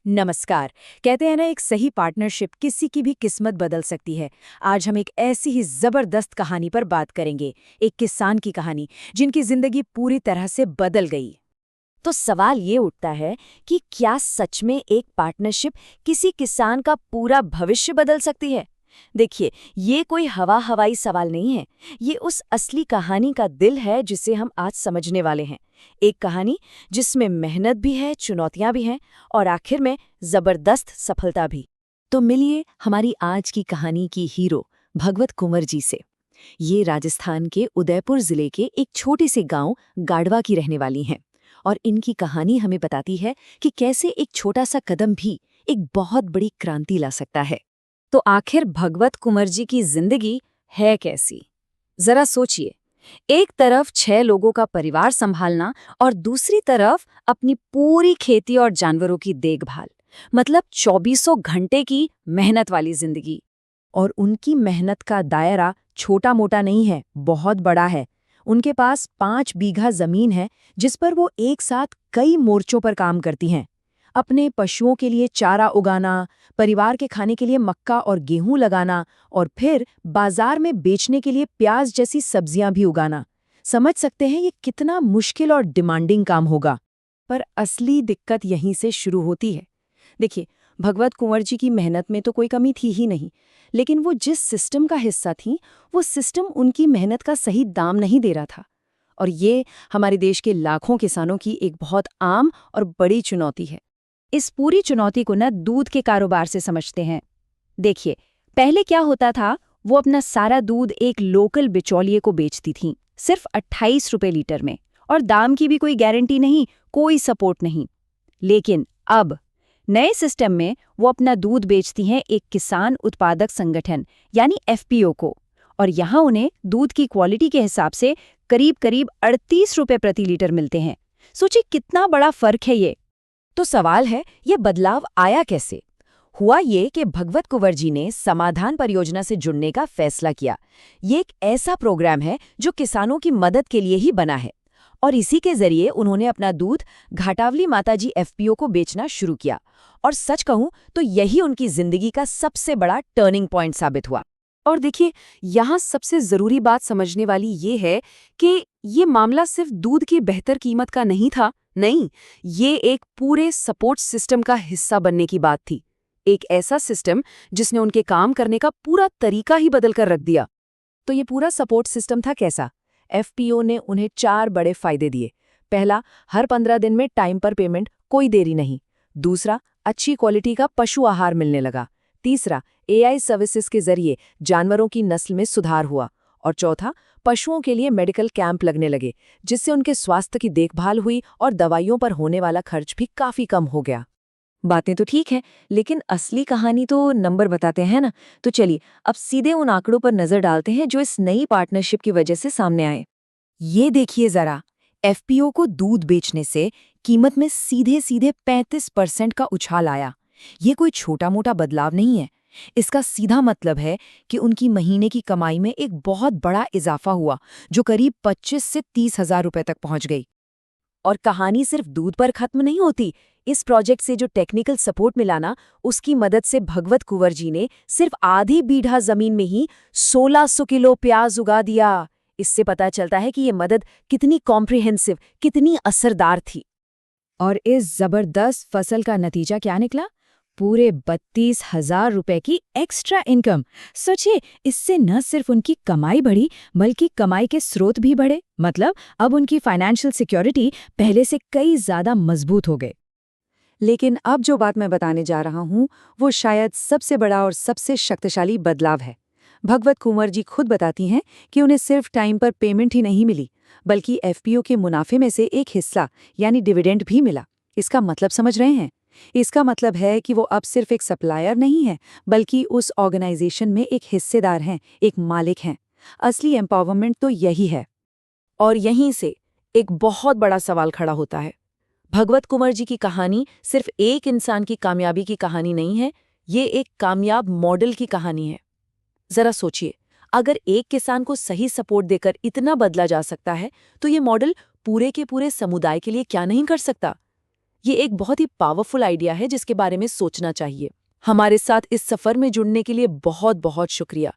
नमस्कार। कहते हैं ना, एक सही पार्टनरशिप किसी की भी किस्मत बदल सकती है। आज हम एक ऐसी ही जबरदस्त कहानी पर बात करेंगे। एक किसान की कहानी जिनकी जिंदगी पूरी तरह से बदल गई। तो सवाल ये उठता है कि क्या सच में एक पार्टनरशिप किसी किसान का पूरा भविष्य बदल सकती है? देखिए, ये कोई हवाई सवाल नहीं है। ये उस असली कहानी का दिल है जिसे हम आज समझने वाले हैं। एक कहानी जिसमें मेहनत भी है, चुनौतियां भी हैं और आखिर में जबरदस्त सफलता भी। तो मिलिए हमारी आज की कहानी की हीरो भगवत कुंवर जी से। ये राजस्थान के उदयपुर जिले के एक छोटे से गांव गाड़वा की रहने वाली हैं और इनकी कहानी हमें बताती है कि कैसे एक छोटा सा कदम भी एक बहुत बड़ी क्रांति ला सकता है। तो आखिर भगवत कुंवर जी की जिंदगी है कैसी? जरा सोचिए। एक तरफ 6 लोगों का परिवार संभालना और दूसरी तरफ अपनी पूरी खेती और जानवरों की देखभाल। मतलब 2400 घंटे की मेहनत वाली जिंदगी। और उनकी मेहनत का दायरा छोटा मोटा नहीं है, बहुत बड़ा है। उनके पास 5 बीघा जमीन है जिस पर वो एक साथ कई मोर्चों पर काम करती हैं। अपने पशुओं के लिए चारा उगाना, परिवार के खाने के लिए मक्का और गेहूं लगाना और फिर बाजार में बेचने के लिए प्याज जैसी सब्जियां भी उगाना। समझ सकते हैं ये कितना मुश्किल और डिमांडिंग काम होगा। पर असली दिक्कत यहीं से शुरू होती है। देखिए, भगवत कुंवर जी की मेहनत में तो कोई कमी थी ही नहीं, लेकिन वो जिस सिस्टम का हिस्सा थीं, वो सिस्टम उनकी मेहनत का सही दाम नहीं दे रहा था। और ये हमारे देश के लाखों किसानों की एक बहुत आम और बड़ी चुनौती है। इस पूरी चुनौती को ना दूध के कारोबार से समझते हैं। देखिए, पहले क्या होता था, वो अपना सारा दूध एक लोकल बिचौलिए को बेचती थीं, सिर्फ 28 रुपए लीटर में। और दाम की भी कोई गारंटी नहीं, कोई सपोर्ट नहीं। लेकिन अब नए सिस्टम में वो अपना दूध बेचती हैं एक किसान उत्पादक संगठन यानी एफपीओ को। और यहाँ उन्हें दूध की क्वालिटी के हिसाब से करीब करीब 38 रुपए प्रति लीटर मिलते हैं। सोचिए कितना बड़ा फर्क है ये। तो सवाल है, ये बदलाव आया कैसे? हुआ ये कि भगवत कुंवर जी ने समाधान परियोजना से जुड़ने का फैसला किया। ये एक ऐसा प्रोग्राम है जो किसानों की मदद के लिए ही बना है। और इसी के जरिए उन्होंने अपना दूध घाटावली माताजी एफपीओ को बेचना शुरू किया। और सच कहूं तो यही उनकी जिंदगी का सबसे बड़ा टर्निंग पॉइंट साबित हुआ। और देखिए, यहाँ सबसे जरूरी बात समझने वाली ये है कि ये मामला सिर्फ दूध की बेहतर कीमत का नहीं था। नहीं, ये एक पूरे सपोर्ट सिस्टम का हिस्सा बनने की बात थी। एक ऐसा सिस्टम जिसने उनके काम करने का पूरा तरीका ही बदल कर रख दिया। तो ये पूरा सपोर्ट सिस्टम था कैसा? एफपीओ ने उन्हें 4 बड़े फायदे दिए। पहला, हर 15 दिन में टाइम पर पेमेंट, कोई देरी नहीं। दूसरा, अच्छी क्वालिटी का पशु आहार मिलने लगा। तीसरा, एआई सर्विसेज के जरिए जानवरों की नस्ल में सुधार हुआ। और चौथा, पशुओं के लिए मेडिकल कैंप लगने लगे, जिससे उनके स्वास्थ्य की देखभाल हुई और दवाइयों पर होने वाला खर्च भी काफी कम हो गया। बातें तो ठीक है, लेकिन असली कहानी तो नंबर बताते हैं ना। तो चलिए अब सीधे उन आंकड़ों पर नजर डालते हैं जो इस नई पार्टनरशिप की वजह से सामने आए। ये देखिए जरा, एफपीओ को दूध बेचने से कीमत में सीधे सीधे 35% का उछाल आया। ये कोई छोटा मोटा बदलाव नहीं है। इसका सीधा मतलब है कि उनकी महीने की कमाई में एक बहुत बड़ा इजाफा हुआ, जो करीब 25 से 30 हजार रुपए तक पहुंच गई। और कहानी सिर्फ दूध पर खत्म नहीं होती। इस प्रोजेक्ट से जो टेक्निकल सपोर्ट मिला ना, उसकी मदद से भगवत कुंवर जी ने सिर्फ आधी बीघा जमीन में ही 1600 किलो प्याज उगा दिया। इससे पता चलता है कि ये मदद कितनी कॉम्प्रिहेंसिव, कितनी असरदार थी। और इस जबरदस्त फसल का नतीजा क्या निकला? पूरे 32,000 रुपए की एक्स्ट्रा इनकम। सोचिए, इससे न सिर्फ उनकी कमाई बढ़ी बल्कि कमाई के स्रोत भी बढ़े। मतलब अब उनकी फाइनेंशियल सिक्योरिटी पहले से कई ज्यादा मजबूत हो गए। लेकिन अब जो बात मैं बताने जा रहा हूं, वो शायद सबसे बड़ा और सबसे शक्तिशाली बदलाव है। भगवत कुंवर जी खुद बताती हैं कि उन्हें सिर्फ टाइम पर पेमेंट ही नहीं मिली, बल्कि एफपीओ के मुनाफे में से एक हिस्सा यानी डिविडेंड भी मिला। इसका मतलब समझ रहे हैं? इसका मतलब है कि वो अब सिर्फ एक सप्लायर नहीं है, बल्कि उस ऑर्गेनाइजेशन में एक हिस्सेदार हैं, एक मालिक हैं। असली एम्पावरमेंट तो यही है। और यहीं से एक बहुत बड़ा सवाल खड़ा होता है। भगवत कुंवर जी की कहानी सिर्फ एक इंसान की कामयाबी की कहानी नहीं है, ये एक कामयाब मॉडल की कहानी है। जरा सोचिए, अगर एक किसान को सही सपोर्ट देकर इतना बदला जा सकता है, तो ये मॉडल पूरे के पूरे समुदाय के लिए क्या नहीं कर सकता? ये एक बहुत ही पावरफुल आइडिया है जिसके बारे में सोचना चाहिए। हमारे साथ इस सफर में जुड़ने के लिए बहुत बहुत शुक्रिया।